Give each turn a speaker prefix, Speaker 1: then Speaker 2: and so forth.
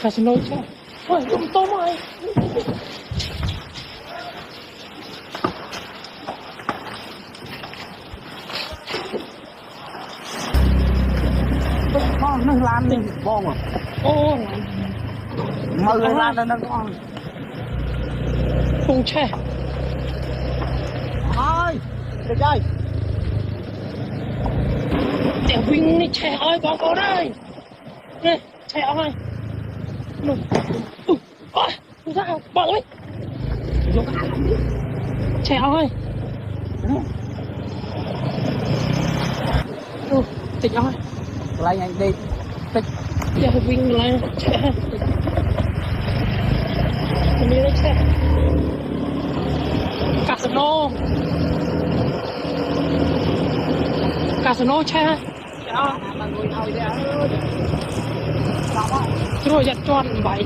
Speaker 1: casino chứ ôi đúng tôm ơi
Speaker 2: con nó làm đi con à
Speaker 1: ô
Speaker 2: mơ ra nó con
Speaker 1: không che
Speaker 2: thôi được rồi
Speaker 1: để Vinh đi che ơi có đây nè che ơi ôi ra bỏ đấy che ơi tịch ơi
Speaker 2: lại nhanh đi tịch
Speaker 1: để Vinh lại che mình đi lấy che casino che rồi giật tròn vậy